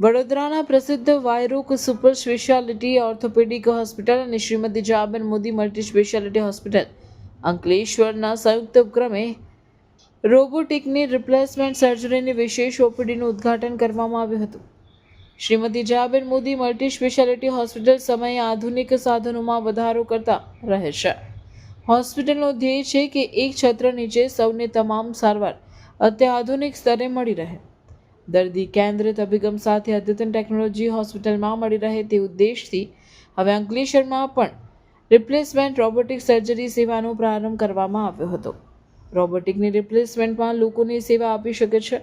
વડોદરાના પ્રસિદ્ધ વાયરોક super speciality orthopaedic hospital અને Shrimati જાબેન Modi multi speciality hospital અંકલેશ્વરના સંયુક્ત ઉપક્રમે રોબોટિકની રિપ્લેસમેન્ટ સર્જરીની વિશેષ ઓપીડીનું ઉદ્ઘાટન કરવામાં આવ્યું હતું. Shrimati જાબેન Modi multi speciality hospital સમયે આધુનિક સાધનોમાં વધારો કરતા રહે છે. હોસ્પિટલનો ધ્યેય છે કે એક છત્ર નીચે સૌને તમામ સારવાર અત્યાધુનિક સ્તરે મળી રહે. દર્દી કેન્દ્રિત અભિગમ સાથે અદ્યતન ટેકનોલોજી હોસ્પિટલમાં મળી રહે તે ઉદ્દેશથી હવે અંકલેશ્વરમાં પણ રિપ્લેસમેન્ટ રોબોટિક સર્જરી સેવાનો પ્રારંભ કરવામાં આવ્યો હતો. રોબોટિકની રિપ્લેસમેન્ટમાં લોકોની સેવા આપી શકે છે.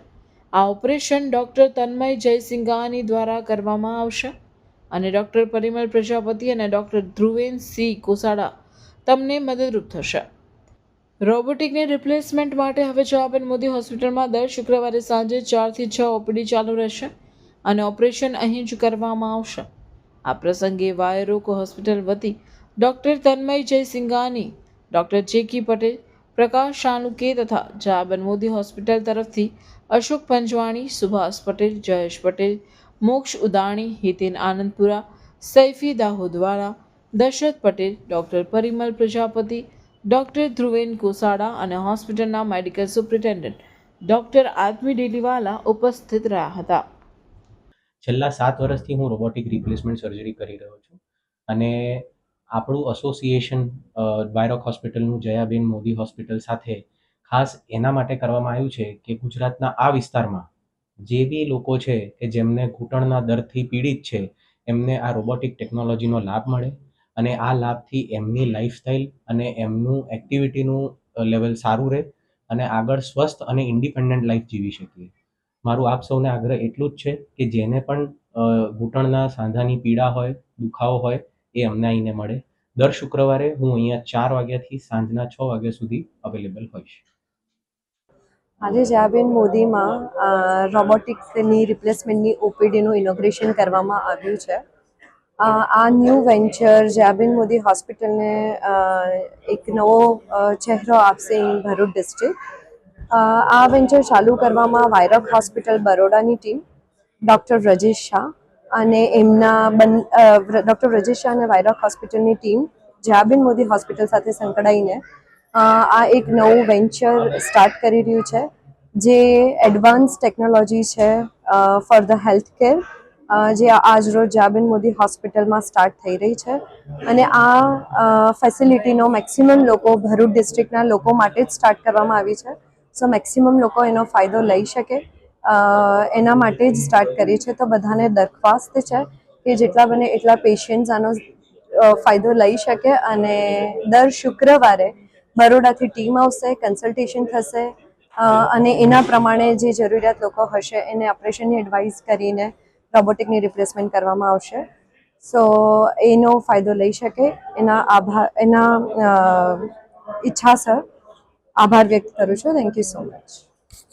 આ ઓપરેશન ડૉક્ટર તન્મય જયસિંઘાની દ્વારા કરવામાં આવશે અને ડૉક્ટર પરિમલ પ્રજાપતિ અને ડૉક્ટર ધ્રુવેન સી કોસાડા તમને મદદરૂપ થશે. રોબોટિકની રિપ્લેસમેન્ટ માટે હવે જાબેન મોદી હોસ્પિટલમાં દર શુક્રવારે સાંજે 4 થી 6 ઓપીડી ચાલુ રહેશે અને ઓપરેશન અહીં જ કરવામાં આવશે. આ પ્રસંગે વાયરોક હોસ્પિટલ વતી ડૉક્ટર તન્મય જયસિંઘાની, ડૉક્ટર જેકી પટેલ, પ્રકાશ ચાલુકે તથા જાબેન મોદી હોસ્પિટલ તરફથી અશોક પંજવાણી, સુભાષ પટેલ, જયેશ પટેલ, મોક્ષ ઉદાણી, હિતેન આનંદપુરા, સૈફી દાહોદવાલા, દશરથ પટેલ, ડૉક્ટર પરિમલ પ્રજાપતિ, ડૉક્ટર ધ્રુવેન કોસાડા અને હોસ્પિટલના મેડિકલ સુપ્રિન્ટેન્ડન્ટ ડૉક્ટર આદમી ડેલીવાલા ઉપસ્થિત રહ્યા હતા. છેલ્લા 7 વર્ષથી હું રોબોટિક રિપ્લેસમેન્ટ સર્જરી કરી રહ્યો છું અને આપણું એસોસિએશન વાયરોક હોસ્પિટલનું જયાબેન મોદી હોસ્પિટલ સાથે ખાસ એના માટે કરવામાં આવ્યું છે કે ગુજરાતના આ વિસ્તારમાં જે બી લોકો છે કે જેમને ઘૂંટણના દર્દથી પીડિત છે એમને આ રોબોટિક ટેકનોલોજીનો લાભ મળે અને આ લાભથી એમની લાઈફસ્ટાઈલ અને એમનું એક્ટિવિટીનું લેવલ સારું રહે અને આગળ સ્વસ્થ અને ઇન્ડિપેન્ડન્ટ લાઈફ જીવી શકીએ. મારું આપ સૌને આગ્રહ એટલું જ છે કે જેને પણ ઘૂંટણના સાંધાની પીડા હોય, દુખાવો હોય એ અમને આવીને મળે. દર શુક્રવારે હું અહીંયા 4 વાગ્યાથી સાંજના 6 વાગ્યા સુધી અવેલેબલ હોઈશ. આજે જાબેન મોદીમાં રોબોટિકની રિપ્લેસમેન્ટની ઓપીડીનું ઇનોગ્રેશન કરવામાં આવ્યું છે. આ ન્યૂ વેન્ચર જાબેન મોદી હોસ્પિટલને એક નવો ચહેરો આપશે ઇન ભરૂચ ડિસ્ટ્રિક્ટ. આ વેન્ચર ચાલુ કરવામાં વાયરોક હોસ્પિટલ બરોડાની ટીમ, ડૉક્ટર રજેશ શાહ અને ડૉક્ટર રજેશ શાહ અને વાયરોક હોસ્પિટલની ટીમ જાબેન મોદી હોસ્પિટલ સાથે સંકળાઈને આ એક નવું વેન્ચર સ્ટાર્ટ કરી રહ્યું છે જે એડવાન્સ ટેકનોલોજી છે ફોર ધ હેલ્થ કેર, જે આજરોજ જાબેન મોદી હોસ્પિટલમાં સ્ટાર્ટ થઈ રહી છે અને આ ફેસિલિટીનો મેક્સિમમ લોકો ભરૂચ ડિસ્ટ્રિક્ટના લોકો માટે જ સ્ટાર્ટ કરવામાં આવી છે. સો મેક્સિમમ લોકો એનો ફાયદો લઈ શકે એના માટે જ સ્ટાર્ટ કરી છે. તો બધાને દરખાસ્ત છે કે જેટલા બને એટલા પેશન્ટ્સ આનો ફાયદો લઈ શકે અને દર શુક્રવારે બરોડાથી ટીમ આવશે, કન્સલ્ટેશન થશે અને એના પ્રમાણે જે જરૂરિયાત લોકો હશે એને ઓપરેશનની એડવાઇસ કરીને રોબોટિકની રિપ્લેસમેન્ટ કરવામાં આવશે. સો એનો ફાયદો લઈ શકે એના ઈચ્છાસર આભાર વ્યક્ત કરું છું. Thank you so much.